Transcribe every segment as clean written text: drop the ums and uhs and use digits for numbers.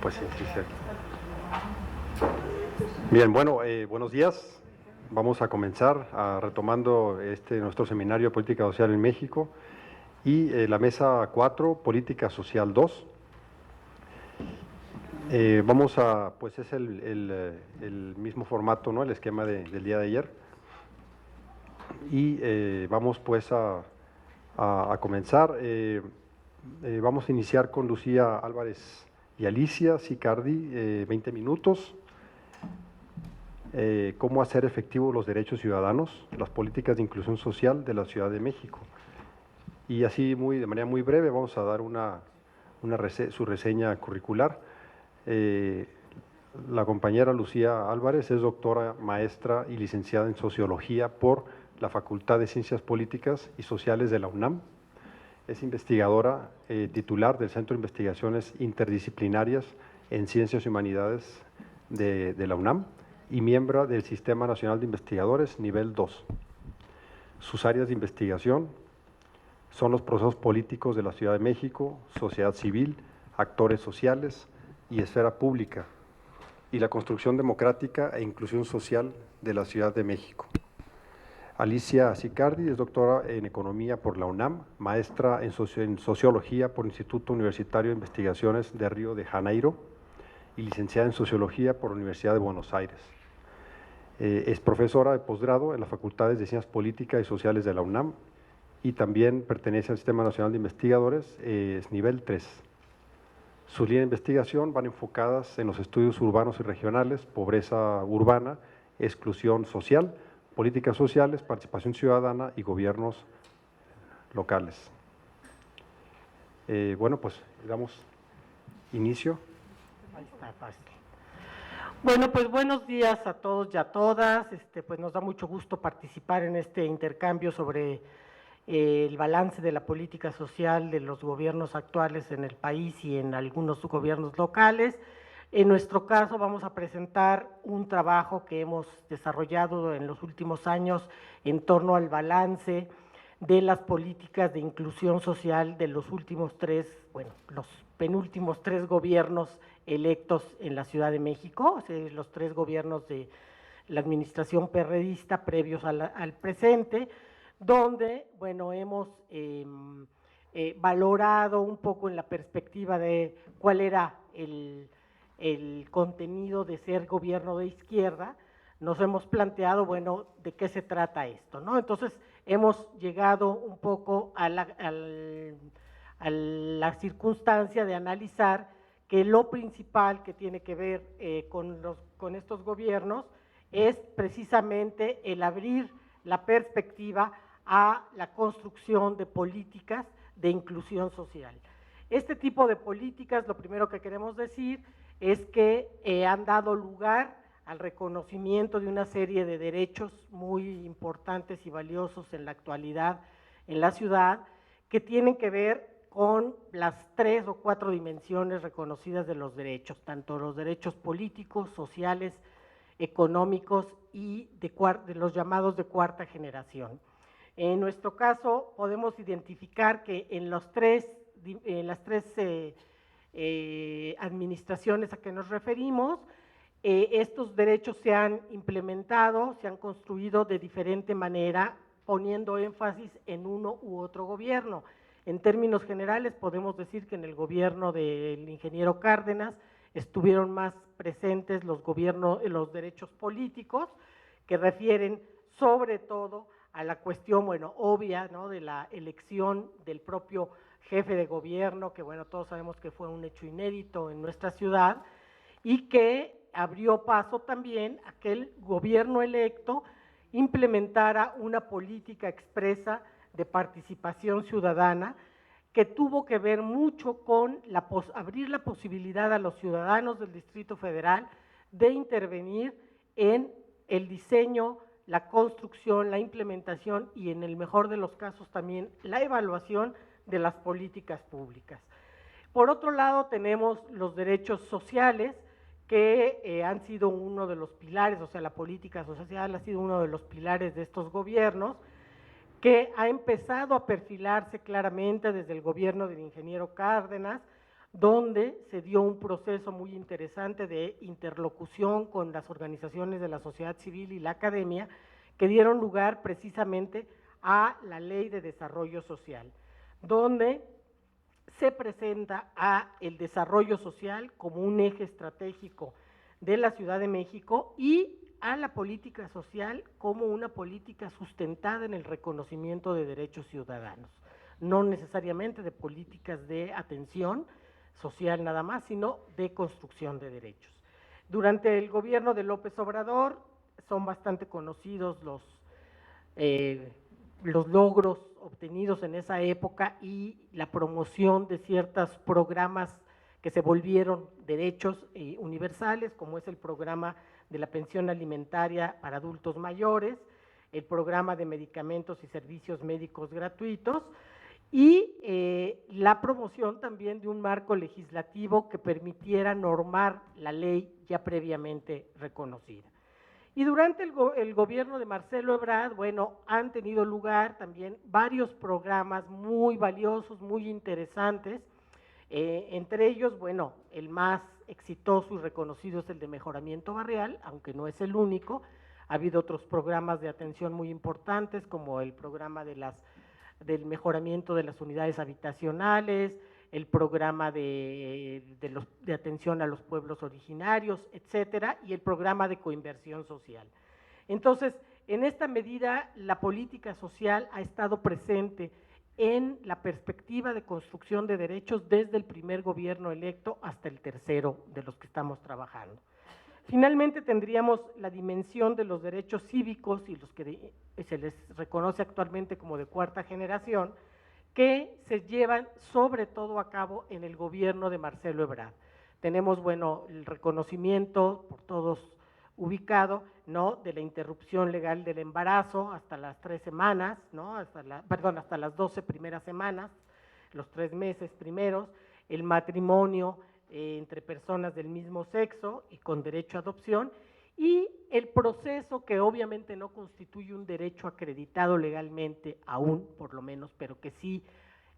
pues sí, sí, sí. Bien, bueno, buenos días. Vamos a comenzar retomando nuestro seminario de Política Social en México y la mesa 4, Política Social 2. Pues es el mismo formato, ¿no? El esquema del día de ayer. Y vamos pues a comenzar. Vamos a iniciar con Lucía Álvarez y Alicia Sicardi, 20 minutos. Cómo hacer efectivos los derechos ciudadanos, las políticas de inclusión social de la Ciudad de México. Y así de manera muy breve vamos a dar su reseña curricular. La compañera Lucía Álvarez es doctora, maestra y licenciada en Sociología por la Facultad de Ciencias Políticas y Sociales de la UNAM. Es investigadora titular del Centro de Investigaciones Interdisciplinarias en Ciencias y Humanidades de la UNAM y miembro del Sistema Nacional de Investigadores Nivel 2. Sus áreas de investigación son los procesos políticos de la Ciudad de México, sociedad civil, actores sociales y esfera pública, y la construcción democrática e inclusión social de la Ciudad de México. Alicia Sicardi es doctora en Economía por la UNAM, maestra en Sociología por el Instituto Universitario de Investigaciones de Río de Janeiro y licenciada en Sociología por la Universidad de Buenos Aires. Es profesora de posgrado en las Facultades de Ciencias Políticas y Sociales de la UNAM y también pertenece al Sistema Nacional de Investigadores, es nivel 3. Sus líneas de investigación van enfocadas en los estudios urbanos y regionales, pobreza urbana, exclusión social, políticas sociales, participación ciudadana y gobiernos locales. Bueno, pues damos inicio. Ahí está fácil. Bueno, pues buenos días a todos y a todas. Pues nos da mucho gusto participar en este intercambio sobre el balance de la política social de los gobiernos actuales en el país y en algunos gobiernos locales. En nuestro caso vamos a presentar un trabajo que hemos desarrollado en los últimos años en torno al balance de las políticas de inclusión social de los últimos los penúltimos 3 gobiernos electos en la Ciudad de México, o sea, los 3 gobiernos de la administración perredista previos al presente, donde, bueno, hemos valorado un poco en la perspectiva de cuál era el contenido de ser gobierno de izquierda. Nos hemos planteado, bueno, de qué se trata esto, ¿no? Entonces, hemos llegado un poco a la circunstancia de analizar que lo principal que tiene que ver con estos gobiernos es precisamente el abrir la perspectiva a la construcción de políticas de inclusión social. Este tipo de políticas, lo primero que queremos decir es que han dado lugar al reconocimiento de una serie de derechos muy importantes y valiosos en la actualidad en la ciudad, que tienen que ver con las 3 o 4 dimensiones reconocidas de los derechos, tanto los derechos políticos, sociales, económicos y de los llamados de cuarta generación. En nuestro caso podemos identificar que en las tres administraciones a que nos referimos, estos derechos se han implementado, se han construido de diferente manera, poniendo énfasis en uno u otro gobierno. En términos generales podemos decir que en el gobierno del ingeniero Cárdenas estuvieron más presentes los derechos políticos, que refieren sobre todo a la cuestión, bueno, obvia, ¿no?, de la elección del propio jefe de gobierno, que bueno, todos sabemos que fue un hecho inédito en nuestra ciudad, y que abrió paso también a que el gobierno electo implementara una política expresa de participación ciudadana que tuvo que ver mucho con abrir la posibilidad a los ciudadanos del Distrito Federal de intervenir en el diseño, la construcción, la implementación y en el mejor de los casos también la evaluación de las políticas públicas. Por otro lado tenemos los derechos sociales, que han sido uno de los pilares, o sea, la política social ha sido uno de los pilares de estos gobiernos, que ha empezado a perfilarse claramente desde el gobierno del ingeniero Cárdenas, donde se dio un proceso muy interesante de interlocución con las organizaciones de la sociedad civil y la academia, que dieron lugar precisamente a la Ley de Desarrollo Social, donde se presenta a el desarrollo social como un eje estratégico de la Ciudad de México y a la política social como una política sustentada en el reconocimiento de derechos ciudadanos, no necesariamente de políticas de atención social nada más, sino de construcción de derechos. Durante el gobierno de López Obrador son bastante conocidos los logros obtenidos en esa época y la promoción de ciertos programas que se volvieron derechos universales, como es el programa de la pensión alimentaria para adultos mayores, el programa de medicamentos y servicios médicos gratuitos y la promoción también de un marco legislativo que permitiera normar la ley ya previamente reconocida. Y durante el gobierno de Marcelo Ebrard, bueno, han tenido lugar también varios programas muy valiosos, muy interesantes, entre ellos, bueno, el más exitoso y reconocido es el de mejoramiento barrial, aunque no es el único. Ha habido otros programas de atención muy importantes, como el programa del mejoramiento de las unidades habitacionales, el programa de atención a los pueblos originarios, etcétera, y el programa de coinversión social. Entonces, en esta medida, la política social ha estado presente en la perspectiva de construcción de derechos desde el primer gobierno electo hasta el tercero de los que estamos trabajando. Finalmente tendríamos la dimensión de los derechos cívicos y los que se les reconoce actualmente como de cuarta generación, que se llevan sobre todo a cabo en el gobierno de Marcelo Ebrard. Tenemos, bueno, el reconocimiento por todos ubicado, ¿no?, de la interrupción legal del embarazo hasta las 3 semanas, ¿no?, hasta las 12 primeras semanas, los 3 meses primeros, el matrimonio entre personas del mismo sexo y con derecho a adopción, y el proceso que obviamente no constituye un derecho acreditado legalmente aún, por lo menos, pero que sí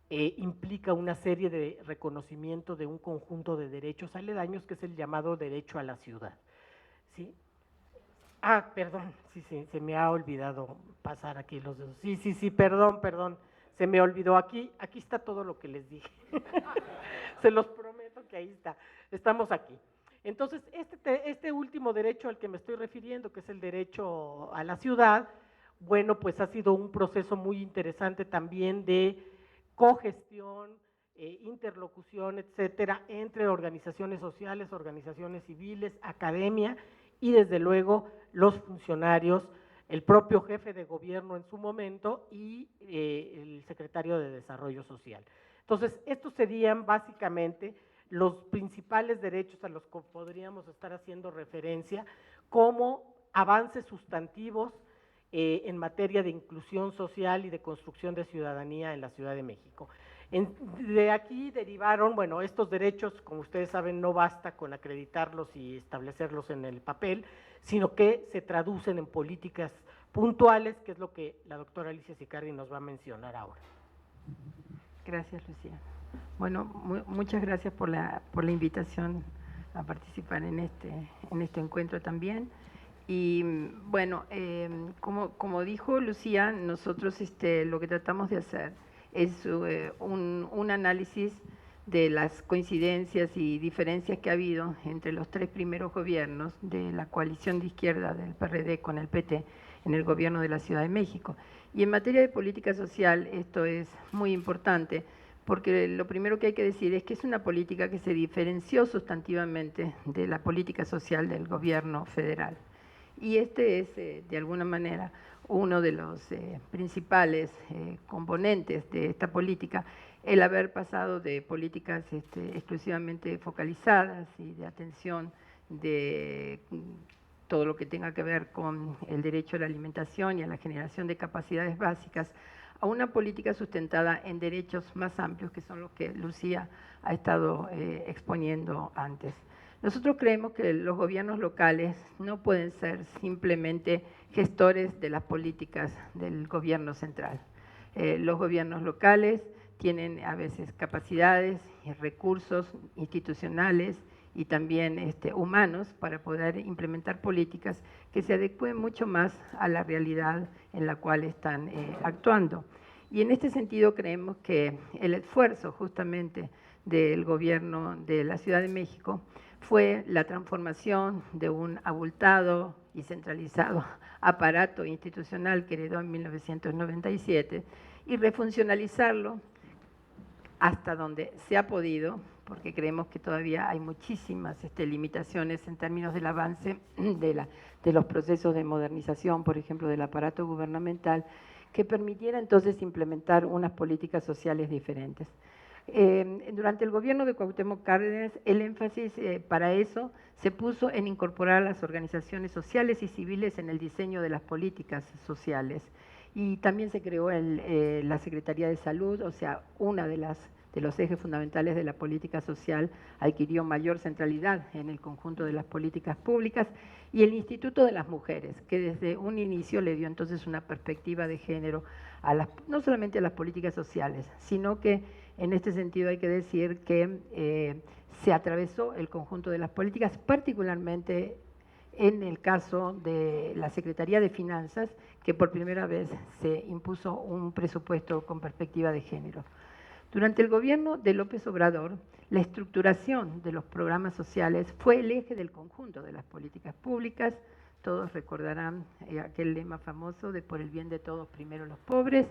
implica una serie de reconocimiento de un conjunto de derechos aledaños, que es el llamado derecho a la ciudad, ¿sí? Ah, perdón, sí, se me ha olvidado pasar aquí los dedos. Sí, perdón, se me olvidó. Aquí está todo lo que les dije. Se los prometo que ahí está, estamos aquí. Entonces, este último derecho al que me estoy refiriendo, que es el derecho a la ciudad, bueno, pues ha sido un proceso muy interesante también de cogestión, interlocución, etcétera, entre organizaciones sociales, organizaciones civiles, academia y desde luego los funcionarios, el propio jefe de gobierno en su momento y el secretario de Desarrollo Social. Entonces, estos serían básicamente los principales derechos a los que podríamos estar haciendo referencia como avances sustantivos en materia de inclusión social y de construcción de ciudadanía en la Ciudad de México. De aquí derivaron, bueno, estos derechos, como ustedes saben, no basta con acreditarlos y establecerlos en el papel, sino que se traducen en políticas puntuales, que es lo que la doctora Alicia Sicardi nos va a mencionar ahora. Gracias, Lucía. Bueno, muchas gracias por la invitación a participar en este encuentro también. Y bueno, como dijo Lucía, nosotros lo que tratamos de hacer es un análisis de las coincidencias y diferencias que ha habido entre los 3 primeros gobiernos de la coalición de izquierda del PRD con el PT en el gobierno de la Ciudad de México. Y en materia de política social esto es muy importante, porque lo primero que hay que decir es que es una política que se diferenció sustantivamente de la política social del gobierno federal. Y este es, de alguna manera, uno de los principales componentes de esta política, el haber pasado de políticas exclusivamente focalizadas y de atención de todo lo que tenga que ver con el derecho a la alimentación y a la generación de capacidades básicas, a una política sustentada en derechos más amplios, que son los que Lucía ha estado exponiendo antes. Nosotros creemos que los gobiernos locales no pueden ser simplemente gestores de las políticas del gobierno central. Los gobiernos locales tienen a veces capacidades y recursos institucionales y también humanos para poder implementar políticas que se adecúen mucho más a la realidad en la cual están actuando. Y en este sentido creemos que el esfuerzo justamente del gobierno de la Ciudad de México fue la transformación de un abultado y centralizado aparato institucional que heredó en 1997 y refuncionalizarlo hasta donde se ha podido, porque creemos que todavía hay muchísimas limitaciones en términos del avance de los procesos de modernización, por ejemplo, del aparato gubernamental, que permitiera entonces implementar unas políticas sociales diferentes. Durante el gobierno de Cuauhtémoc Cárdenas, el énfasis para eso se puso en incorporar a las organizaciones sociales y civiles en el diseño de las políticas sociales. Y también se creó la Secretaría de Salud, o sea, una de los ejes fundamentales de la política social adquirió mayor centralidad en el conjunto de las políticas públicas, y el Instituto de las Mujeres, que desde un inicio le dio entonces una perspectiva de género no solamente a las políticas sociales, sino que en este sentido hay que decir que se atravesó el conjunto de las políticas, particularmente en el caso de la Secretaría de Finanzas, que por primera vez se impuso un presupuesto con perspectiva de género. Durante el gobierno de López Obrador, la estructuración de los programas sociales fue el eje del conjunto de las políticas públicas. Todos recordarán aquel lema famoso de por el bien de todos, primero los pobres,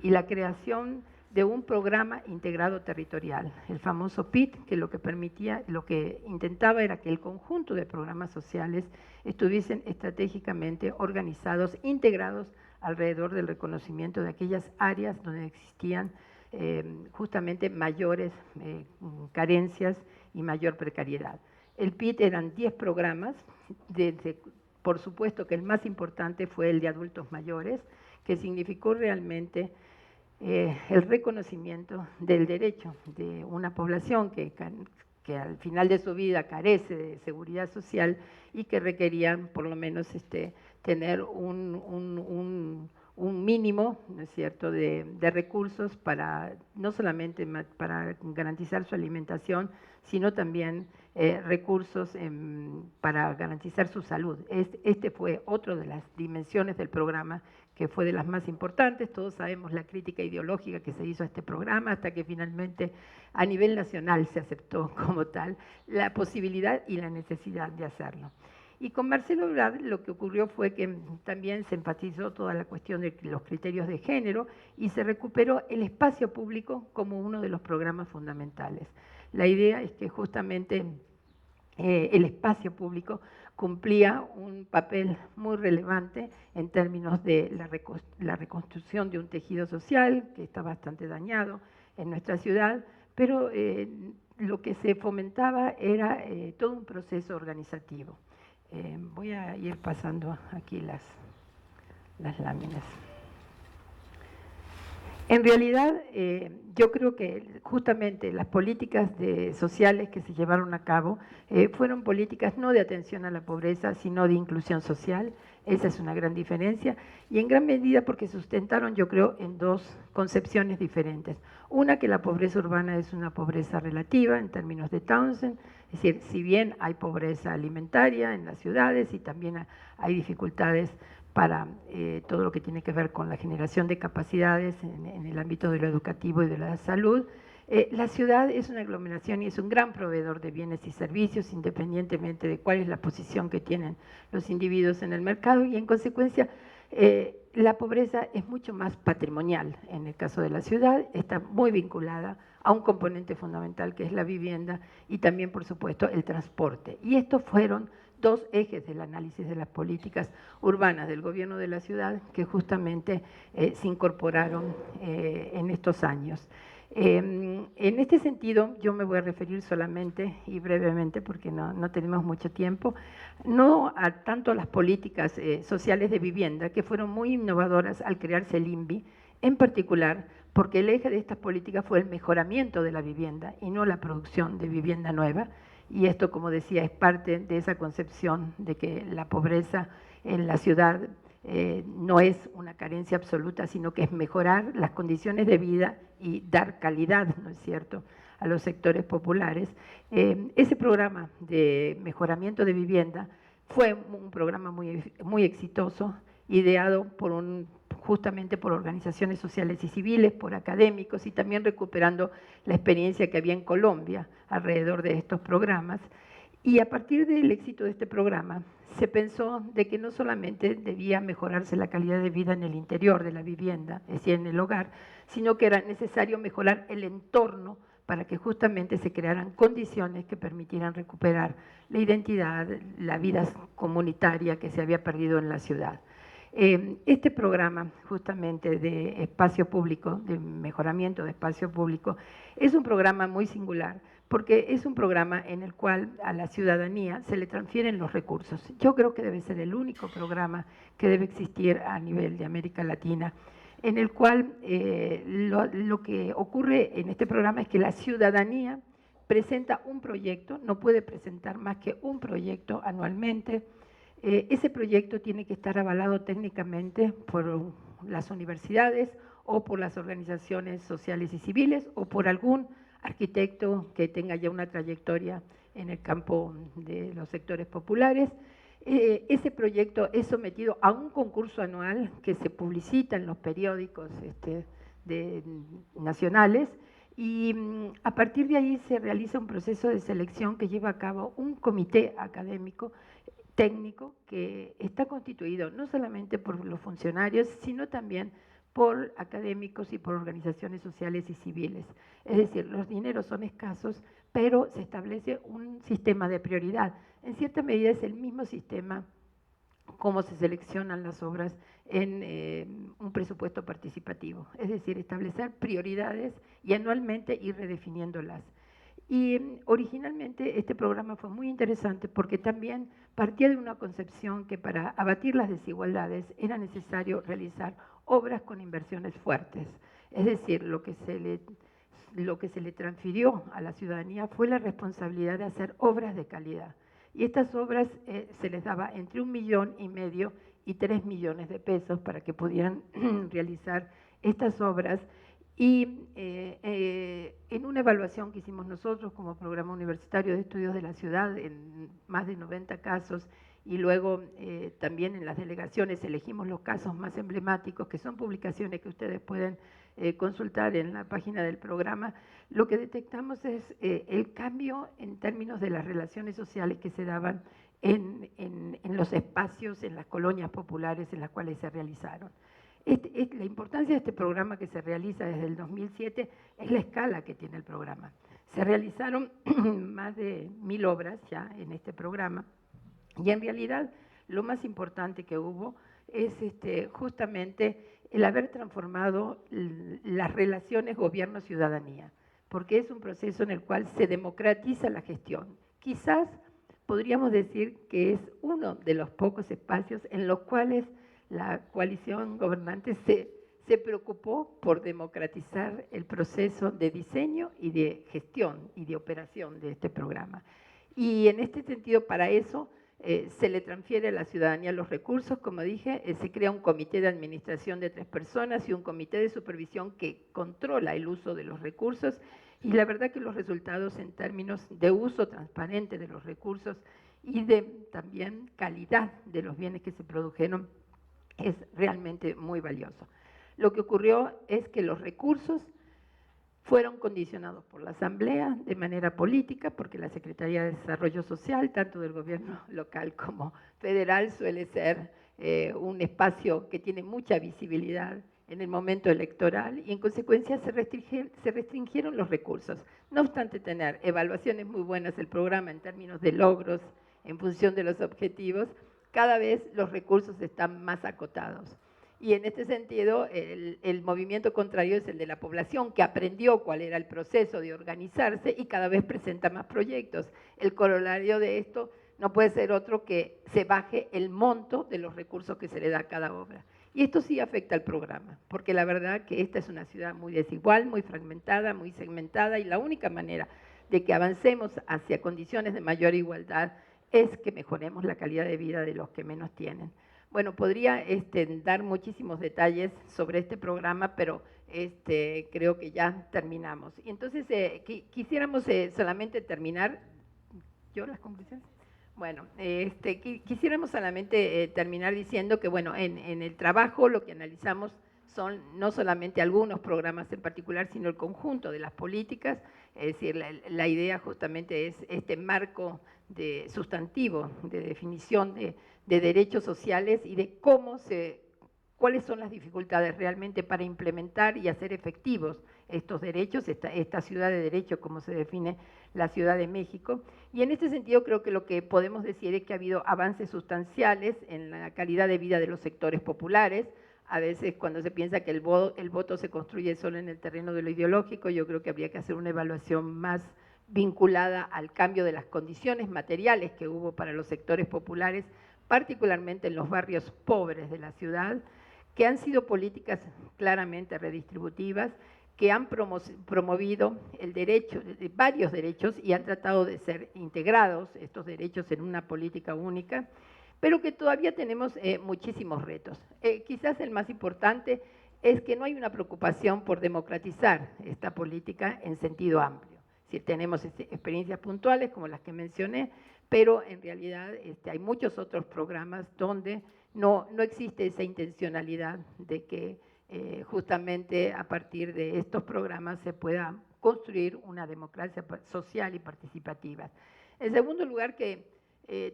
y la creación de un programa integrado territorial, el famoso PIT, que lo que intentaba era que el conjunto de programas sociales estuviesen estratégicamente organizados, integrados alrededor del reconocimiento de aquellas áreas donde existían justamente mayores carencias y mayor precariedad. El PIT eran 10 programas, por supuesto que el más importante fue el de adultos mayores, que significó realmente el reconocimiento del derecho de una población que al final de su vida carece de seguridad social y que requerían por lo menos tener un mínimo, ¿no es cierto?, de recursos para no solamente para garantizar su alimentación, sino también recursos para garantizar su salud. Este fue otro de las dimensiones del programa que fue de las más importantes. Todos sabemos la crítica ideológica que se hizo a este programa hasta que finalmente a nivel nacional se aceptó como tal la posibilidad y la necesidad de hacerlo. Y con Marcelo Ebrard lo que ocurrió fue que también se enfatizó toda la cuestión de los criterios de género y se recuperó el espacio público como uno de los programas fundamentales. La idea es que justamente el espacio público cumplía un papel muy relevante en términos de la reconstrucción de un tejido social que está bastante dañado en nuestra ciudad, pero lo que se fomentaba era todo un proceso organizativo. Voy a ir pasando aquí las láminas. En realidad, yo creo que justamente las políticas sociales que se llevaron a cabo fueron políticas no de atención a la pobreza, sino de inclusión social. Esa es una gran diferencia y en gran medida porque sustentaron, yo creo, en dos concepciones diferentes. Una, que la pobreza urbana es una pobreza relativa en términos de Townsend, es decir, si bien hay pobreza alimentaria en las ciudades y también hay dificultades para todo lo que tiene que ver con la generación de capacidades en el ámbito de lo educativo y de la salud, la ciudad es una aglomeración y es un gran proveedor de bienes y servicios, independientemente de cuál es la posición que tienen los individuos en el mercado, y en consecuencia la pobreza es mucho más patrimonial. En el caso de la ciudad está muy vinculada a un componente fundamental que es la vivienda y también, por supuesto, el transporte. Y estos fueron dos ejes del análisis de las políticas urbanas del gobierno de la ciudad que justamente se incorporaron en estos años. En este sentido, yo me voy a referir solamente y brevemente, porque no tenemos mucho tiempo, no tanto a las políticas sociales de vivienda, que fueron muy innovadoras al crearse el INVI, en particular porque el eje de estas políticas fue el mejoramiento de la vivienda y no la producción de vivienda nueva. Y esto, como decía, es parte de esa concepción de que la pobreza en la ciudad no es una carencia absoluta, sino que es mejorar las condiciones de vida y dar calidad, ¿no es cierto?, a los sectores populares. Ese programa de mejoramiento de vivienda fue un programa muy exitoso, ideado justamente por organizaciones sociales y civiles, por académicos, y también recuperando la experiencia que había en Colombia alrededor de estos programas. Y a partir del éxito de este programa, se pensó de que no solamente debía mejorarse la calidad de vida en el interior de la vivienda, es decir, en el hogar, sino que era necesario mejorar el entorno para que justamente se crearan condiciones que permitieran recuperar la identidad, la vida comunitaria que se había perdido en la ciudad. Este programa justamente de espacio público, de mejoramiento de espacio público, es un programa muy singular, porque es un programa en el cual a la ciudadanía se le transfieren los recursos. Yo creo que debe ser el único programa que debe existir a nivel de América Latina, en el cual lo que ocurre en este programa es que la ciudadanía presenta un proyecto, no puede presentar más que un proyecto anualmente. Ese proyecto tiene que estar avalado técnicamente por las universidades o por las organizaciones sociales y civiles o por algún arquitecto que tenga ya una trayectoria en el campo de los sectores populares. Ese proyecto es sometido a un concurso anual que se publicita en los periódicos nacionales, y a partir de ahí se realiza un proceso de selección que lleva a cabo un comité académico técnico que está constituido no solamente por los funcionarios, sino también por académicos y por organizaciones sociales y civiles. Es decir, los dineros son escasos, pero se establece un sistema de prioridad. En cierta medida es el mismo sistema como se seleccionan las obras en un presupuesto participativo, es decir, establecer prioridades y anualmente ir redefiniéndolas. Y originalmente este programa fue muy interesante porque también partía de una concepción que para abatir las desigualdades era necesario realizar obras con inversiones fuertes. Es decir, lo que se le transfirió a la ciudadanía fue la responsabilidad de hacer obras de calidad. Y estas obras se les daba entre 1,5 millones y 3 millones de pesos para que pudieran realizar estas obras. Y en una evaluación que hicimos nosotros como Programa Universitario de Estudios de la Ciudad, en más de 90 casos, y luego también en las delegaciones elegimos los casos más emblemáticos, que son publicaciones que ustedes pueden consultar en la página del programa, lo que detectamos es el cambio en términos de las relaciones sociales que se daban en los espacios, en las colonias populares en las cuales se realizaron. La importancia de este programa que se realiza desde el 2007 es la escala que tiene el programa. Se realizaron más de 1.000 obras ya en este programa, y en realidad lo más importante que hubo es justamente el haber transformado las relaciones gobierno-ciudadanía, porque es un proceso en el cual se democratiza la gestión. Quizás podríamos decir que es uno de los pocos espacios en los cuales la coalición gobernante se preocupó por democratizar el proceso de diseño y de gestión y de operación de este programa. Y en este sentido, para eso, se le transfiere a la ciudadanía los recursos, como dije, se crea un comité de administración de 3 personas y un comité de supervisión que controla el uso de los recursos, y la verdad que los resultados en términos de uso transparente de los recursos y de también calidad de los bienes que se produjeron es realmente muy valioso. Lo que ocurrió es que los recursos fueron condicionados por la Asamblea de manera política, porque la Secretaría de Desarrollo Social, tanto del gobierno local como federal, suele ser un espacio que tiene mucha visibilidad en el momento electoral, y en consecuencia se restringieron los recursos. No obstante tener evaluaciones muy buenas del programa en términos de logros en función de los objetivos, cada vez los recursos están más acotados. Y en este sentido, el movimiento contrario es el de la población, que aprendió cuál era el proceso de organizarse y cada vez presenta más proyectos. El corolario de esto no puede ser otro que se baje el monto de los recursos que se le da a cada obra. Y esto sí afecta al programa, porque la verdad que esta es una ciudad muy desigual, muy fragmentada, muy segmentada, y la única manera de que avancemos hacia condiciones de mayor igualdad es que mejoremos la calidad de vida de los que menos tienen. Bueno, podría dar muchísimos detalles sobre este programa, pero creo que ya terminamos. Y entonces, quisiéramos solamente terminar, ¿yo las conclusiones? Bueno, quisiéramos solamente terminar diciendo que, bueno, en el trabajo lo que analizamos son no solamente algunos programas en particular, sino el conjunto de las políticas, es decir, la idea justamente es este marco de sustantivo, de definición de derechos sociales y de cuáles son las dificultades realmente para implementar y hacer efectivos estos derechos, esta ciudad de derecho, como se define la Ciudad de México. Y en este sentido creo que lo que podemos decir es que ha habido avances sustanciales en la calidad de vida de los sectores populares. A veces cuando se piensa que el voto se construye solo en el terreno de lo ideológico, yo creo que habría que hacer una evaluación más vinculada al cambio de las condiciones materiales que hubo para los sectores populares, particularmente en los barrios pobres de la ciudad, que han sido políticas claramente redistributivas, que han promovido el derecho, varios derechos, y han tratado de ser integrados estos derechos en una política única, pero que todavía tenemos muchísimos retos. Quizás el más importante es que no hay una preocupación por democratizar esta política en sentido amplio. Si tenemos experiencias puntuales como las que mencioné, pero en realidad hay muchos otros programas donde no existe esa intencionalidad de que justamente a partir de estos programas se pueda construir una democracia social y participativa. En segundo lugar, que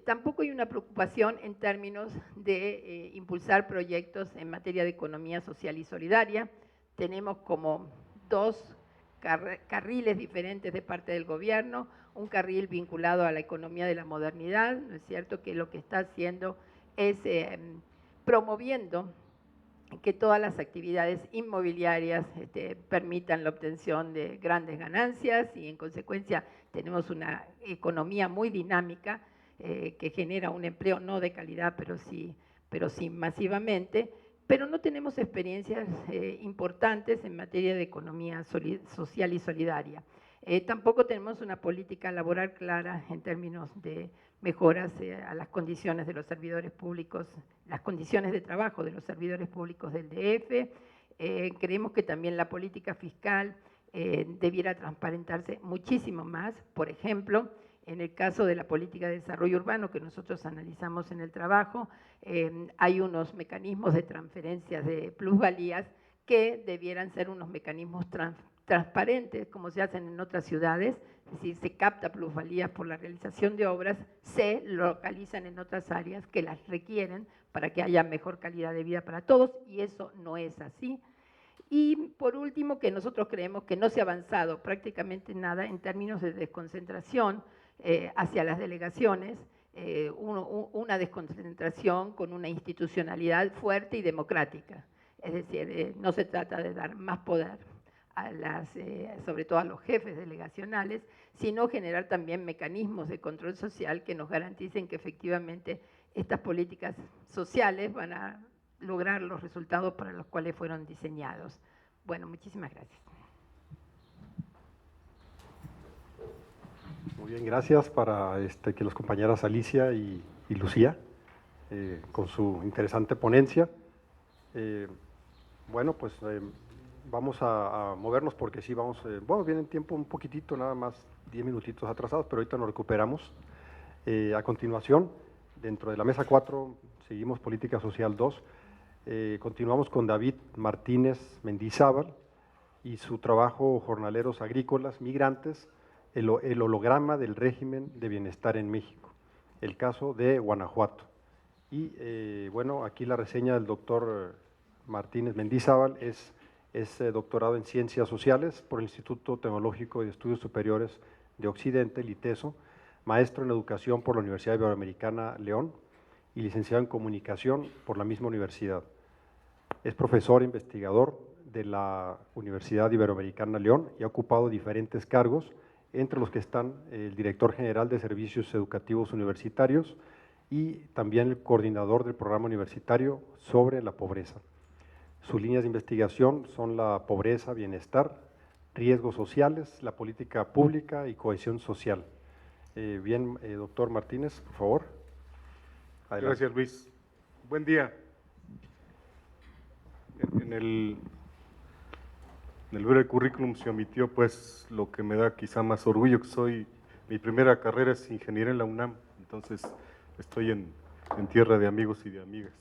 tampoco hay una preocupación en términos de impulsar proyectos en materia de economía social y solidaria. Tenemos como dos carriles diferentes de parte del gobierno, un carril vinculado a la economía de la modernidad, ¿no es cierto?, que lo que está haciendo es promoviendo que todas las actividades inmobiliarias permitan la obtención de grandes ganancias y en consecuencia tenemos una economía muy dinámica que genera un empleo no de calidad, pero sí masivamente, pero no tenemos experiencias importantes en materia de economía social y solidaria. Tampoco tenemos una política laboral clara en términos de mejoras a las condiciones de los servidores públicos, las condiciones de trabajo de los servidores públicos del DF. Creemos que también la política fiscal debiera transparentarse muchísimo más. Por ejemplo, en el caso de la política de desarrollo urbano que nosotros analizamos en el trabajo, hay unos mecanismos de transferencias de plusvalías que debieran ser unos mecanismos transparentes, como se hacen en otras ciudades, es decir, se capta plusvalías por la realización de obras, se localizan en otras áreas que las requieren para que haya mejor calidad de vida para todos, y eso no es así. Y por último, que nosotros creemos que no se ha avanzado prácticamente nada en términos de desconcentración hacia las delegaciones, una desconcentración con una institucionalidad fuerte y democrática. Es decir, no se trata de dar más poder a sobre todo a los jefes delegacionales, sino generar también mecanismos de control social que nos garanticen que efectivamente estas políticas sociales van a lograr los resultados para los cuales fueron diseñados. Bueno, muchísimas gracias. Muy bien, gracias para que las compañeras Alicia y Lucía, con su interesante ponencia. Bueno, pues vamos a movernos porque sí, vamos, bueno, viene en tiempo un poquitito, nada más 10 minutitos atrasados, pero ahorita nos recuperamos. A continuación, dentro de la mesa 4, seguimos Política Social 2, continuamos con David Martínez Mendizábal y su trabajo Jornaleros Agrícolas Migrantes, el holograma del régimen de bienestar en México, el caso de Guanajuato. Y bueno, aquí la reseña del doctor Martínez Mendizábal es doctorado en Ciencias Sociales por el Instituto Tecnológico de Estudios Superiores de Occidente, el ITESO, maestro en Educación por la Universidad Iberoamericana León y licenciado en Comunicación por la misma universidad. Es profesor e investigador de la Universidad Iberoamericana León y ha ocupado diferentes cargos, entre los que están el director general de Servicios Educativos Universitarios y también el coordinador del programa universitario sobre la pobreza. Sus líneas de investigación son la pobreza, bienestar, riesgos sociales, la política pública y cohesión social. Bien, doctor Martínez, por favor. Adelante. Gracias, Luis. Buen día. En el breve currículum se omitió pues lo que me da quizá más orgullo, que mi primera carrera es ingeniería en la UNAM, entonces estoy en tierra de amigos y de amigas.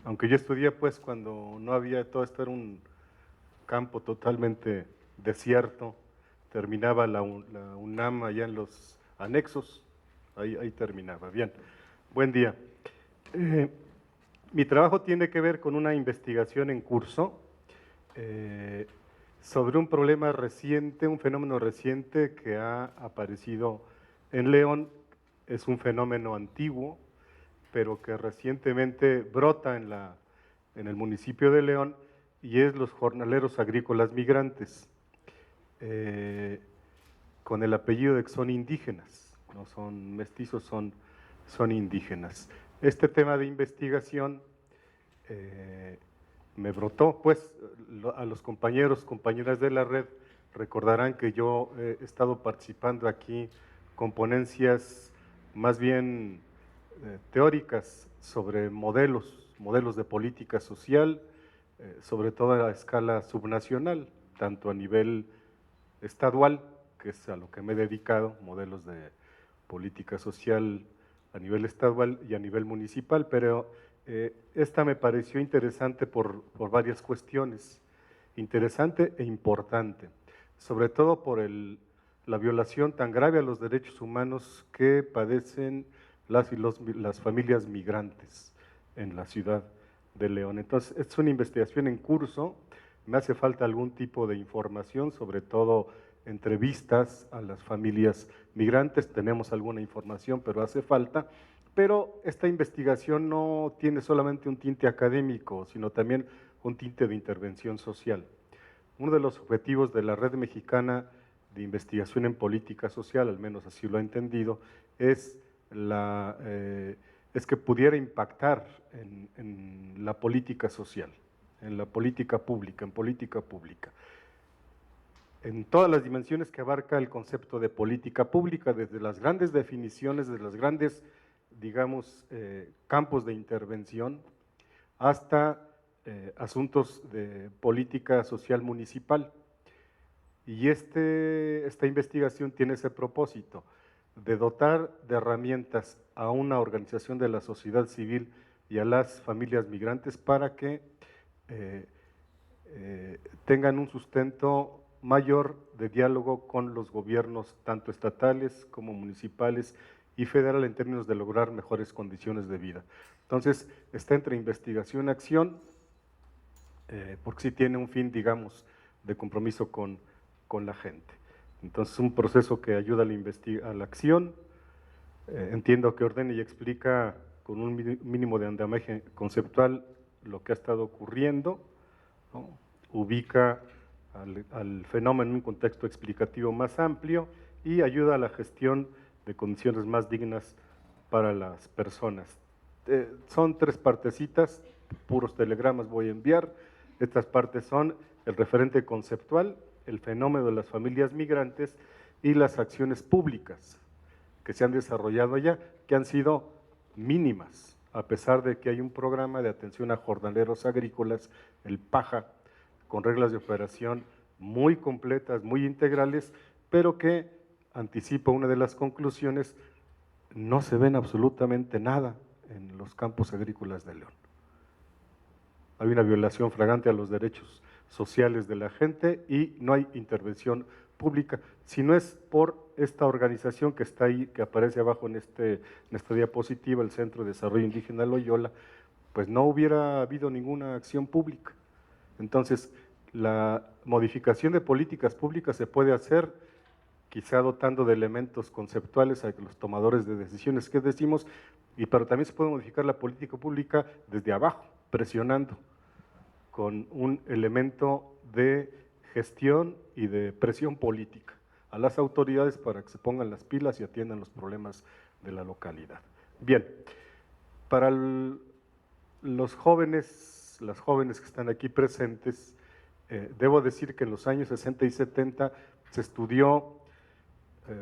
Aunque yo estudié pues cuando no había, todo esto era un campo totalmente desierto, terminaba la UNAM allá en los anexos, ahí terminaba. Bien, buen día. Mi trabajo tiene que ver con una investigación en curso sobre un problema reciente, un fenómeno reciente que ha aparecido en León. Es un fenómeno antiguo, pero que recientemente brota en el municipio de León, y es los jornaleros agrícolas migrantes, con el apellido de que son indígenas, no son mestizos, son indígenas. Este tema de investigación me brotó, pues a los compañeras de la red recordarán que yo he estado participando aquí con ponencias más bien teóricas sobre modelos de política social, sobre todo a escala subnacional, tanto a nivel estadual, que es a lo que me he dedicado, modelos de política social a nivel estadual y a nivel municipal, pero esta me pareció interesante por varias cuestiones, interesante e importante, sobre todo por la violación tan grave a los derechos humanos que padecen las familias migrantes en la ciudad de León. Entonces, es una investigación en curso, me hace falta algún tipo de información, sobre todo entrevistas a las familias migrantes, tenemos alguna información, pero hace falta. Pero esta investigación no tiene solamente un tinte académico, sino también un tinte de intervención social. Uno de los objetivos de la Red Mexicana de Investigación en Política Social, al menos así lo he entendido, es que pudiera impactar en la política social, en la política pública, en política pública. En todas las dimensiones que abarca el concepto de política pública, desde las grandes definiciones, desde las grandes, digamos, campos de intervención, hasta asuntos de política social municipal. Y esta investigación tiene ese propósito, de dotar de herramientas a una organización de la sociedad civil y a las familias migrantes para que tengan un sustento mayor de diálogo con los gobiernos, tanto estatales como municipales y federal, en términos de lograr mejores condiciones de vida. Entonces, está entre investigación y acción, porque sí tiene un fin, digamos, de compromiso con la gente. Entonces, un proceso que ayuda a la acción, entiendo que ordena y explica con un mínimo de andamiaje conceptual lo que ha estado ocurriendo, ¿no? Ubica al fenómeno en un contexto explicativo más amplio y ayuda a la gestión de condiciones más dignas para las personas. Son 3 partecitas, puros telegramas voy a enviar. Estas partes son el referente conceptual, el fenómeno de las familias migrantes y las acciones públicas que se han desarrollado allá, que han sido mínimas, a pesar de que hay un programa de atención a jornaleros agrícolas, el PAJA, con reglas de operación muy completas, muy integrales, pero que anticipa una de las conclusiones: no se ven absolutamente nada en los campos agrícolas de León. Hay una violación flagrante a los derechos sociales de la gente y no hay intervención pública. Si no es por esta organización que está ahí, que aparece abajo en esta diapositiva, el Centro de Desarrollo Indígena Loyola, pues no hubiera habido ninguna acción pública. Entonces, la modificación de políticas públicas se puede hacer quizá dotando de elementos conceptuales a los tomadores de decisiones que decimos, pero también se puede modificar la política pública desde abajo, presionando con un elemento de gestión y de presión política a las autoridades para que se pongan las pilas y atiendan los problemas de la localidad. Bien, para los jóvenes, las jóvenes que están aquí presentes, debo decir que en los años 60 y 70 se estudió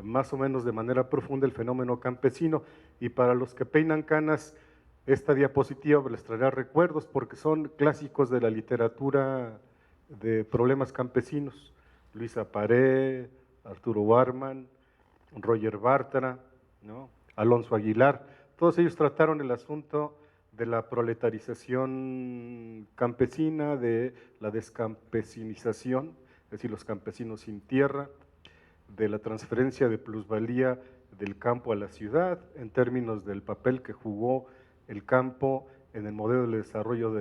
más o menos de manera profunda el fenómeno campesino, y para los que peinan canas Esta diapositiva les traerá recuerdos porque son clásicos de la literatura de problemas campesinos. Luisa Paré, Arturo Warman, Roger Bartra, ¿no? Alonso Aguilar, todos ellos trataron el asunto de la proletarización campesina, de la descampesinización, es decir, los campesinos sin tierra, de la transferencia de plusvalía del campo a la ciudad, en términos del papel que jugó el campo en el modelo de desarrollo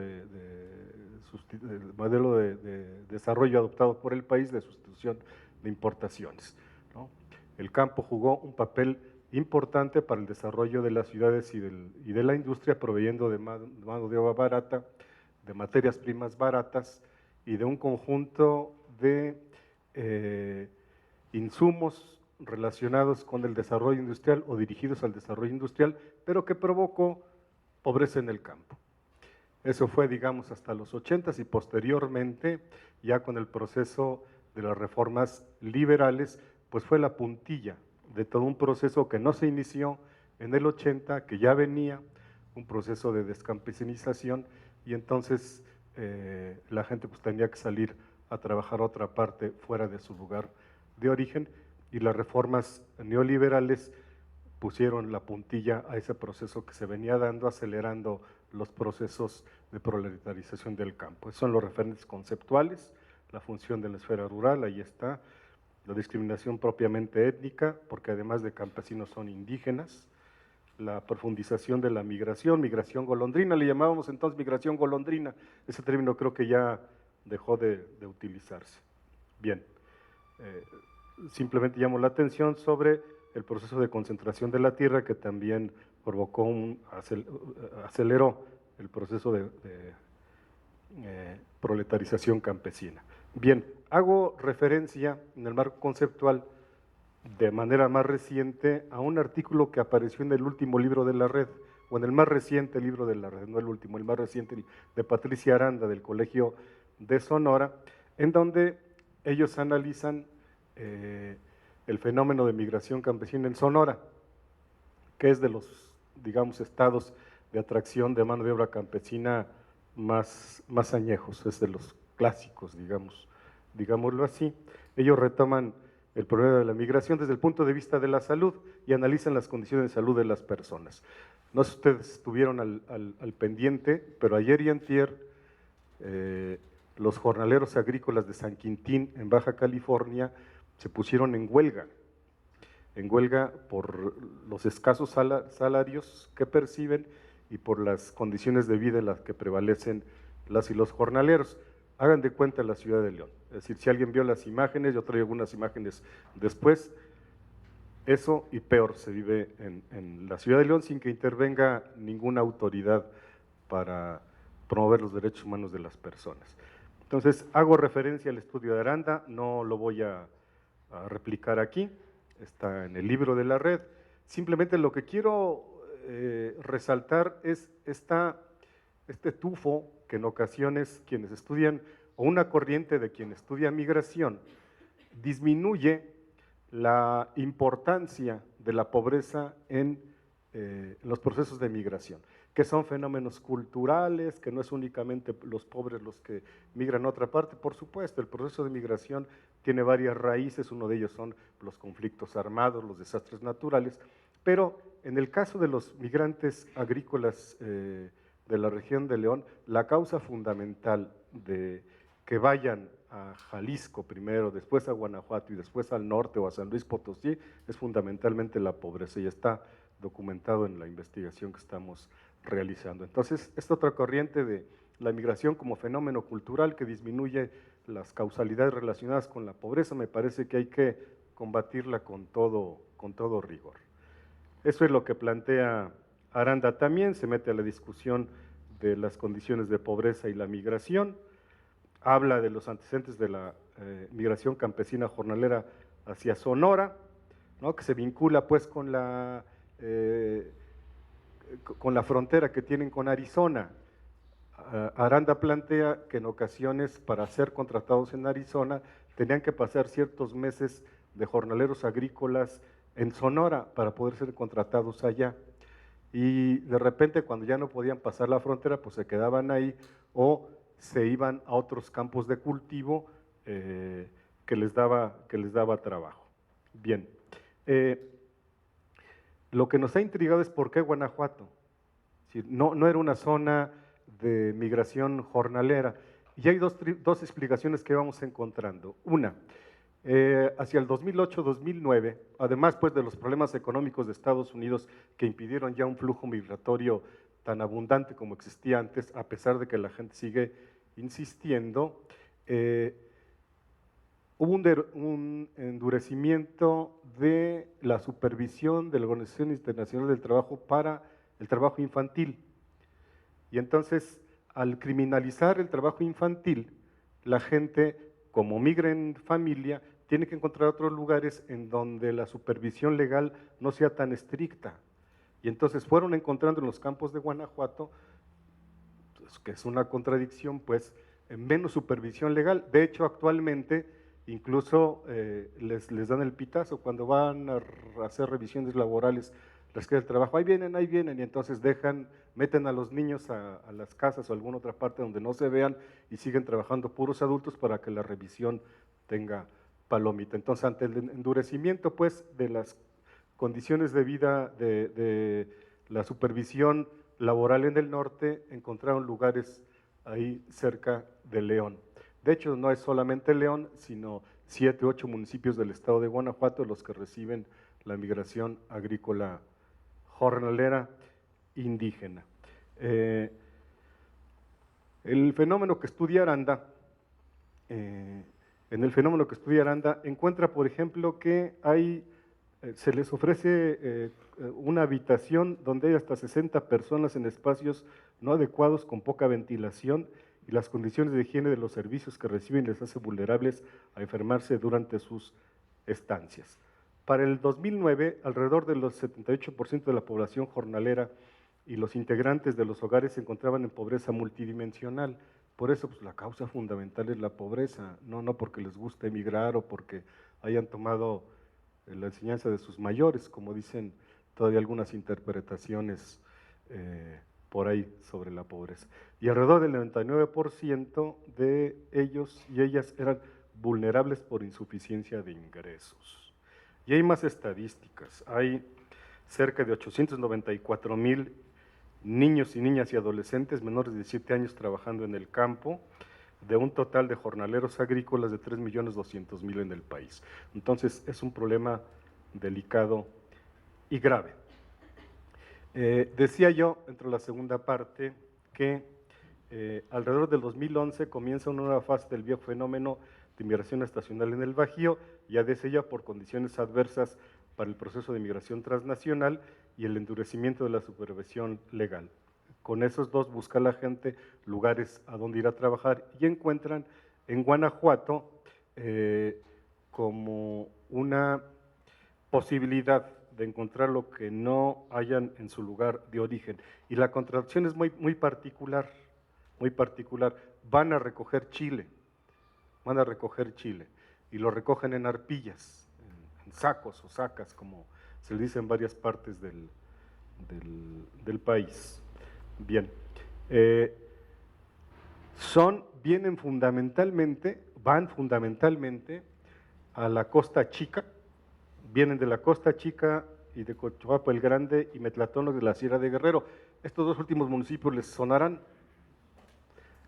desarrollo adoptado por el país de sustitución de importaciones, ¿no? El campo jugó un papel importante para el desarrollo de las ciudades y de la industria, proveyendo de mano de obra barata, de materias primas baratas y de un conjunto de insumos relacionados con el desarrollo industrial o dirigidos al desarrollo industrial, pero que provocó pobreza en el campo. Eso fue, digamos, hasta los 80s y posteriormente, ya con el proceso de las reformas liberales, pues fue la puntilla de todo un proceso que no se inició en el 80, que ya venía, un proceso de descampesinización, y entonces la gente pues tenía que salir a trabajar a otra parte fuera de su lugar de origen, y las reformas neoliberales pusieron la puntilla a ese proceso que se venía dando, acelerando los procesos de proletarización del campo. Esos son los referentes conceptuales, la función de la esfera rural, ahí está, la discriminación propiamente étnica, porque además de campesinos son indígenas, la profundización de la migración golondrina, le llamábamos entonces migración golondrina, ese término creo que ya dejó de utilizarse. Bien, simplemente llamo la atención sobre el proceso de concentración de la tierra que también provocó aceleró el proceso de proletarización campesina. Bien, hago referencia en el marco conceptual de manera más reciente a un artículo que apareció en el último libro de la red, o en el más reciente libro de la red, no el último, el más reciente, de Patricia Aranda del Colegio de Sonora, en donde ellos analizan el fenómeno de migración campesina en Sonora, que es de los, digamos, estados de atracción de mano de obra campesina más añejos, es de los clásicos, digámoslo así. Ellos retoman el problema de la migración desde el punto de vista de la salud y analizan las condiciones de salud de las personas. No sé si ustedes estuvieron al pendiente, pero ayer y antier los jornaleros agrícolas de San Quintín, en Baja California, se pusieron en huelga por los escasos salarios que perciben y por las condiciones de vida en las que prevalecen las y los jornaleros. Hagan de cuenta la ciudad de León, es decir, si alguien vio las imágenes, yo traigo algunas imágenes después, eso y peor se vive en la ciudad de León sin que intervenga ninguna autoridad para promover los derechos humanos de las personas. Entonces, hago referencia al estudio de Aranda, no lo voy a replicar aquí, está en el libro de la red. Simplemente lo que quiero resaltar es este tufo que en ocasiones quienes estudian, o una corriente de quien estudia migración, disminuye la importancia de la pobreza en los procesos de migración, que son fenómenos culturales, que no es únicamente los pobres los que migran a otra parte. Por supuesto, el proceso de migración tiene varias raíces, uno de ellos son los conflictos armados, los desastres naturales, pero en el caso de los migrantes agrícolas de la región de León, la causa fundamental de que vayan a Jalisco primero, después a Guanajuato y después al norte o a San Luis Potosí es fundamentalmente la pobreza y está documentado en la investigación que estamos realizando. Entonces, esta otra corriente de la migración como fenómeno cultural que disminuye las causalidades relacionadas con la pobreza, me parece que hay que combatirla con todo rigor. Eso es lo que plantea Aranda también, se mete a la discusión de las condiciones de pobreza y la migración, habla de los antecedentes de la migración campesina jornalera hacia Sonora, ¿no? Que se vincula pues con la frontera que tienen con Arizona. Aranda plantea que en ocasiones para ser contratados en Arizona tenían que pasar ciertos meses de jornaleros agrícolas en Sonora para poder ser contratados allá. y de repente cuando ya no podían pasar la frontera, pues se quedaban ahí o se iban a otros campos de cultivo que les daba trabajo. Bien, lo que nos ha intrigado es por qué Guanajuato. No era una zona de migración jornalera. Y hay dos explicaciones que vamos encontrando. Una, hacia el 2008-2009, además pues de los problemas económicos de Estados Unidos que impidieron ya un flujo migratorio tan abundante como existía antes, a pesar de que la gente sigue insistiendo, hubo un endurecimiento de la supervisión de la Organización Internacional del Trabajo para el trabajo infantil. Y entonces, al criminalizar el trabajo infantil, la gente, como migra en familia, tiene que encontrar otros lugares en donde la supervisión legal no sea tan estricta. Y entonces fueron encontrando en los campos de Guanajuato, pues, que es una contradicción, pues, menos supervisión legal. De hecho, actualmente, incluso les dan el pitazo cuando van a hacer revisiones laborales, les queda el trabajo, ahí vienen, y entonces meten a los niños a las casas o a alguna otra parte donde no se vean y siguen trabajando puros adultos para que la revisión tenga palomita. Entonces, ante el endurecimiento, pues, de las condiciones de vida de la supervisión laboral en el norte, encontraron lugares ahí cerca de León. De hecho, no es solamente León, sino 7 u 8 municipios del estado de Guanajuato los que reciben la migración agrícola jornalera indígena. El fenómeno que estudia Aranda, encuentra, por ejemplo, que se les ofrece una habitación donde hay hasta 60 personas en espacios no adecuados, con poca ventilación, y las condiciones de higiene de los servicios que reciben les hace vulnerables a enfermarse durante sus estancias. Para el 2009, alrededor del 78% de la población jornalera y los integrantes de los hogares se encontraban en pobreza multidimensional. Por eso, pues, la causa fundamental es la pobreza, no porque les guste emigrar o porque hayan tomado la enseñanza de sus mayores, como dicen todavía algunas interpretaciones por ahí sobre la pobreza. Y alrededor del 99% de ellos y ellas eran vulnerables por insuficiencia de ingresos. Y hay más estadísticas, hay cerca de 894,000 niños y niñas y adolescentes menores de 17 años trabajando en el campo, de un total de jornaleros agrícolas de 3,200,000 en el país. Entonces, es un problema delicado y grave. Decía yo, entre la segunda parte, que alrededor del 2011 comienza una nueva fase del viejo fenómeno de migración estacional en el Bajío, ya desde ya por condiciones adversas para el proceso de migración transnacional y el endurecimiento de la supervisión legal. Con esos dos busca la gente lugares a donde ir a trabajar y encuentran en Guanajuato como una posibilidad de encontrar lo que no hayan en su lugar de origen. Y la contratación es muy particular, muy particular. Van a recoger chile, y lo recogen en arpillas, en sacos o sacas, como se le dice en varias partes del país. Bien, van fundamentalmente a la Costa Chica, vienen de la Costa Chica y de Cochuapa el Grande y Metlatón de la Sierra de Guerrero. Estos dos últimos municipios les sonarán.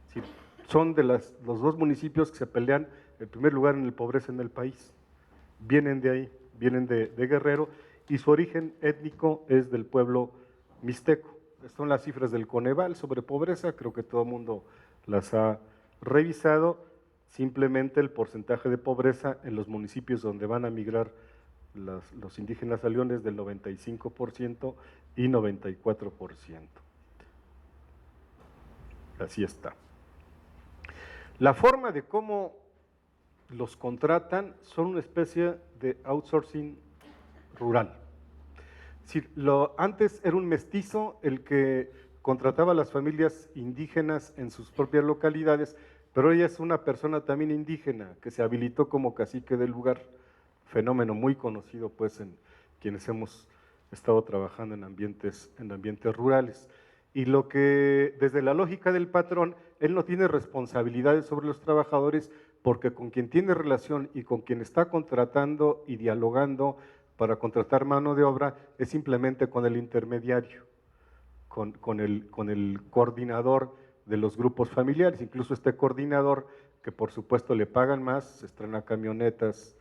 Sí, son de los dos municipios que se pelean el primer lugar en la pobreza en el país. Vienen de ahí, vienen de Guerrero, y su origen étnico es del pueblo mixteco. Son las cifras del Coneval sobre pobreza, creo que todo el mundo las ha revisado. Simplemente el porcentaje de pobreza en los municipios donde van a migrar los indígenas a León es del 95% y 94%. Así está. La forma de cómo los contratan son una especie de outsourcing rural. Antes era un mestizo el que contrataba a las familias indígenas en sus propias localidades, pero ella es una persona también indígena que se habilitó como cacique del lugar, fenómeno muy conocido pues en quienes hemos he estado trabajando en ambientes rurales. Y lo que, desde la lógica del patrón, él no tiene responsabilidades sobre los trabajadores porque con quien tiene relación y con quien está contratando y dialogando para contratar mano de obra es simplemente con el intermediario, con el coordinador de los grupos familiares. Incluso este coordinador, que por supuesto le pagan más, se estrena camionetas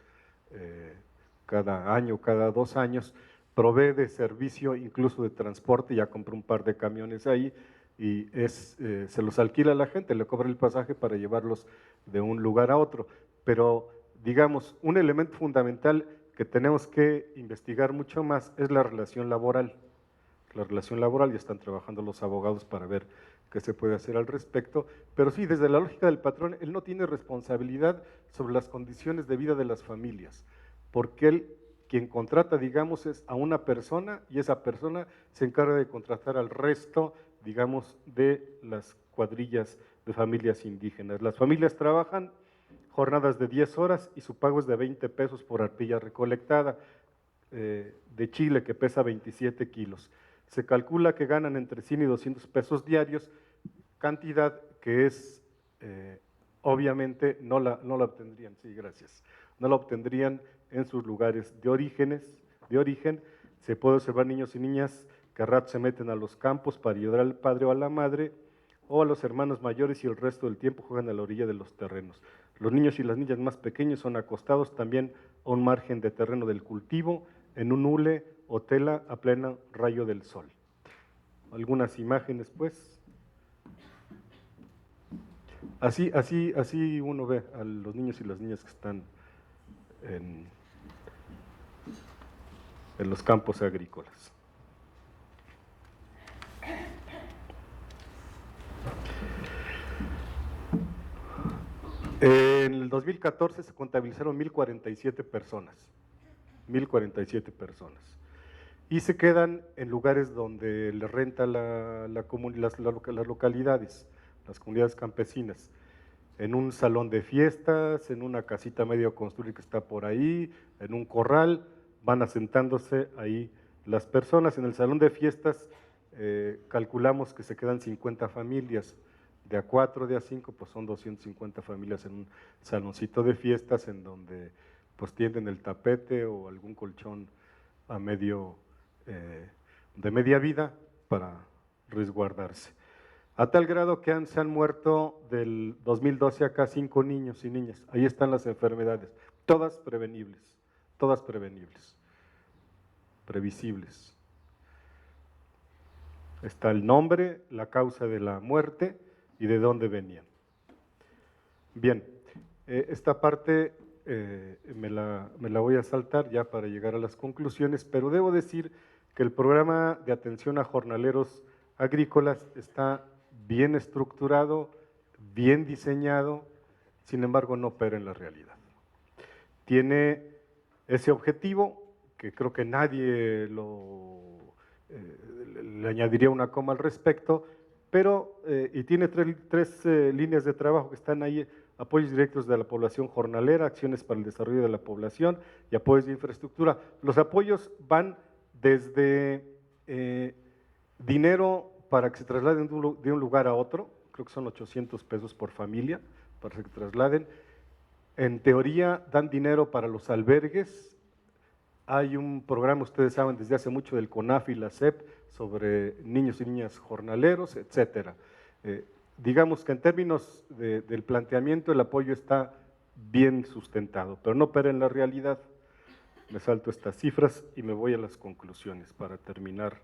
cada año, cada 2 años, provee de servicio incluso de transporte, ya compró un par de camiones ahí y se los alquila a la gente, le cobra el pasaje para llevarlos de un lugar a otro. Pero digamos, un elemento fundamental que tenemos que investigar mucho más es la relación laboral. La relación laboral, ya están trabajando los abogados para ver qué se puede hacer al respecto, pero sí, desde la lógica del patrón, él no tiene responsabilidad sobre las condiciones de vida de las familias, porque él, quien contrata, digamos, es a una persona y esa persona se encarga de contratar al resto, digamos, de las cuadrillas de familias indígenas. Las familias trabajan jornadas de 10 horas y su pago es de 20 pesos por arpilla recolectada de chile que pesa 27 kilos. Se calcula que ganan entre 100 y 200 pesos diarios, cantidad que es, obviamente, no la obtendrían, sí, gracias, no la obtendrían en sus lugares de origen. Se puede observar niños y niñas que a rato se meten a los campos para ayudar al padre o a la madre, o a los hermanos mayores y el resto del tiempo juegan a la orilla de los terrenos. Los niños y las niñas más pequeños son acostados también a un margen de terreno del cultivo, en un hule o tela a pleno rayo del sol. Algunas imágenes, pues. Así uno ve a los niños y las niñas que están en los campos agrícolas. En el 2014 se contabilizaron 1,047 personas. 1,047 personas. Y se quedan en lugares donde les renta las localidades, las comunidades campesinas, en un salón de fiestas, en una casita medio construida que está por ahí, en un corral, van asentándose ahí las personas. En el salón de fiestas calculamos que se quedan 50 familias, de a 4, de a 5, pues son 250 familias en un saloncito de fiestas en donde pues tienden el tapete o algún colchón a de media vida para resguardarse. A tal grado que se han muerto del 2012 acá 5 niños y niñas. Ahí están las enfermedades, todas prevenibles, previsibles. Está el nombre, la causa de la muerte y de dónde venían. Bien, esta parte me la voy a saltar ya para llegar a las conclusiones, pero debo decir que el programa de atención a jornaleros agrícolas está bien estructurado, bien diseñado, sin embargo no opera en la realidad. Tiene ese objetivo, que creo que nadie le añadiría una coma al respecto, pero, y tiene tres líneas de trabajo que están ahí: apoyos directos de la población jornalera, acciones para el desarrollo de la población y apoyos de infraestructura. Los apoyos van desde dinero para que se trasladen de un lugar a otro, creo que son 800 pesos por familia para que se trasladen. En teoría dan dinero para los albergues. Hay un programa, ustedes saben, desde hace mucho del CONAF y la SEP sobre niños y niñas jornaleros, etcétera. Digamos que en términos del planteamiento el apoyo está bien sustentado, pero no opera en la realidad. Me salto estas cifras y me voy a las conclusiones para terminar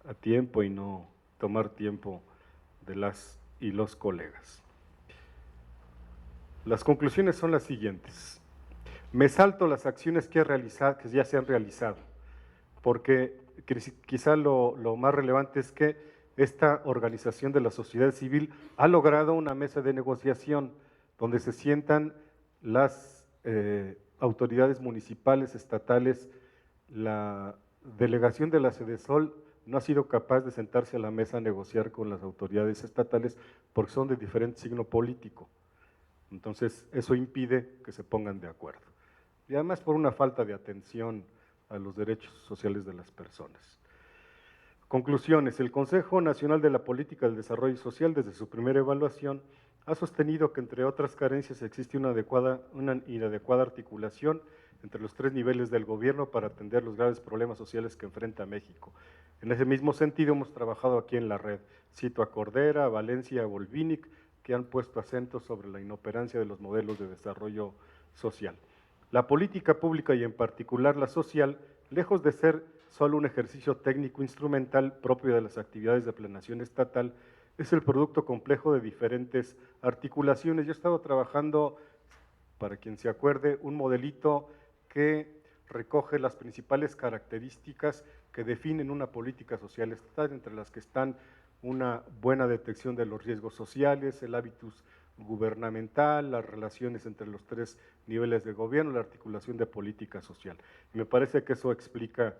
a tiempo y no tomar tiempo de las y los colegas. Las conclusiones son las siguientes. Me salto las acciones que ya se han realizado, porque quizá lo más relevante es que esta organización de la sociedad civil ha logrado una mesa de negociación donde se sientan las autoridades municipales, estatales. La delegación de la Sedesol no ha sido capaz de sentarse a la mesa a negociar con las autoridades estatales porque son de diferente signo político. Entonces, eso impide que se pongan de acuerdo. Y además por una falta de atención a los derechos sociales de las personas. Conclusiones. El Consejo Nacional de la Política del Desarrollo Social, desde su primera evaluación, ha sostenido que, entre otras carencias, existe una inadecuada articulación entre los tres niveles del gobierno para atender los graves problemas sociales que enfrenta México. En ese mismo sentido, hemos trabajado aquí en la red. Cito a Cordera, a Valencia, a Volvinic, que han puesto acento sobre la inoperancia de los modelos de desarrollo social. La política pública, y en particular la social, lejos de ser solo un ejercicio técnico instrumental propio de las actividades de planeación estatal, es el producto complejo de diferentes articulaciones. Yo he estado trabajando, para quien se acuerde, un modelito que recoge las principales características que definen una política social estatal, entre las que están una buena detección de los riesgos sociales, el hábitus gubernamental, las relaciones entre los tres niveles de gobierno, la articulación de política social. Y me parece que eso explica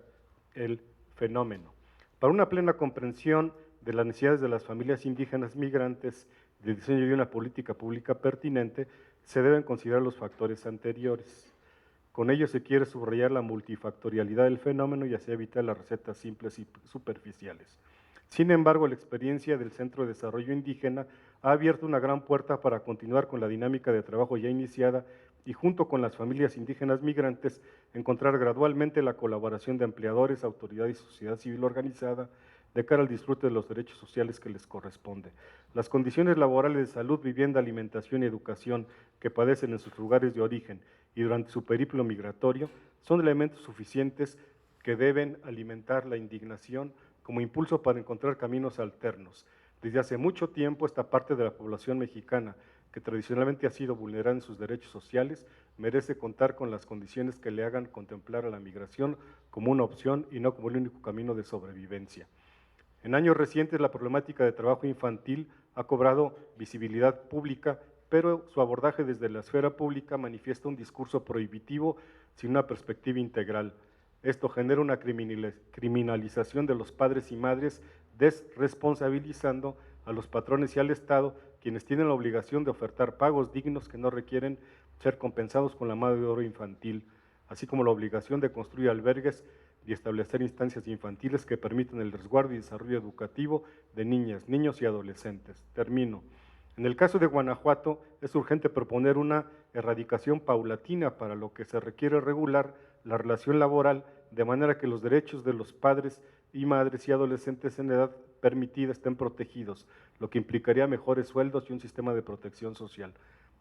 el fenómeno. Para una plena comprensión de las necesidades de las familias indígenas migrantes, de diseño de una política pública pertinente, se deben considerar los factores anteriores. Con ello se quiere subrayar la multifactorialidad del fenómeno y así evitar las recetas simples y superficiales. Sin embargo, la experiencia del Centro de Desarrollo Indígena ha abierto una gran puerta para continuar con la dinámica de trabajo ya iniciada y, junto con las familias indígenas migrantes, encontrar gradualmente la colaboración de empleadores, autoridades y sociedad civil organizada de cara al disfrute de los derechos sociales que les corresponde. Las condiciones laborales de salud, vivienda, alimentación y educación que padecen en sus lugares de origen y durante su periplo migratorio son elementos suficientes que deben alimentar la indignación como impulso para encontrar caminos alternos. Desde hace mucho tiempo, esta parte de la población mexicana, que tradicionalmente ha sido vulnerada en sus derechos sociales, merece contar con las condiciones que le hagan contemplar a la migración como una opción y no como el único camino de sobrevivencia. En años recientes, la problemática de trabajo infantil ha cobrado visibilidad pública, pero su abordaje desde la esfera pública manifiesta un discurso prohibitivo sin una perspectiva integral. Esto genera una criminalización de los padres y madres, desresponsabilizando a los patrones y al Estado, quienes tienen la obligación de ofertar pagos dignos que no requieren ser compensados con la mano de obra infantil, así como la obligación de construir albergues y establecer instancias infantiles que permitan el resguardo y desarrollo educativo de niñas, niños y adolescentes. Termino. En el caso de Guanajuato, es urgente proponer una erradicación paulatina, para lo que se requiere regular la relación laboral de manera que los derechos de los padres y madres y adolescentes en edad permitida estén protegidos, lo que implicaría mejores sueldos y un sistema de protección social.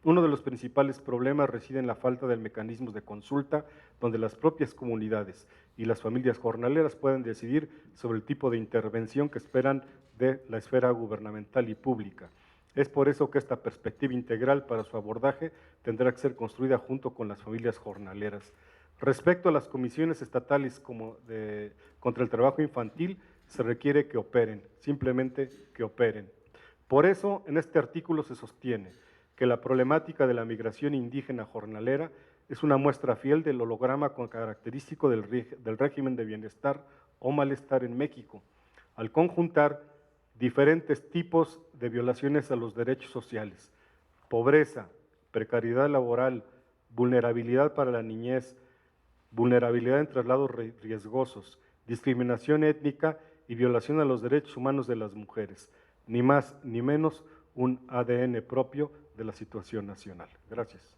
Uno de los principales problemas reside en la falta de mecanismos de consulta, donde las propias comunidades y las familias jornaleras puedan decidir sobre el tipo de intervención que esperan de la esfera gubernamental y pública. Es por eso que esta perspectiva integral para su abordaje tendrá que ser construida junto con las familias jornaleras. Respecto a las comisiones estatales contra el trabajo infantil, se requiere que operen, simplemente que operen. Por eso, en este artículo se sostiene que la problemática de la migración indígena jornalera es una muestra fiel del holograma característico del régimen de bienestar o malestar en México, al conjuntar diferentes tipos de violaciones a los derechos sociales: pobreza, precariedad laboral, vulnerabilidad para la niñez, vulnerabilidad en traslados riesgosos, discriminación étnica y violación a los derechos humanos de las mujeres, ni más ni menos un ADN propio de la situación nacional. Gracias.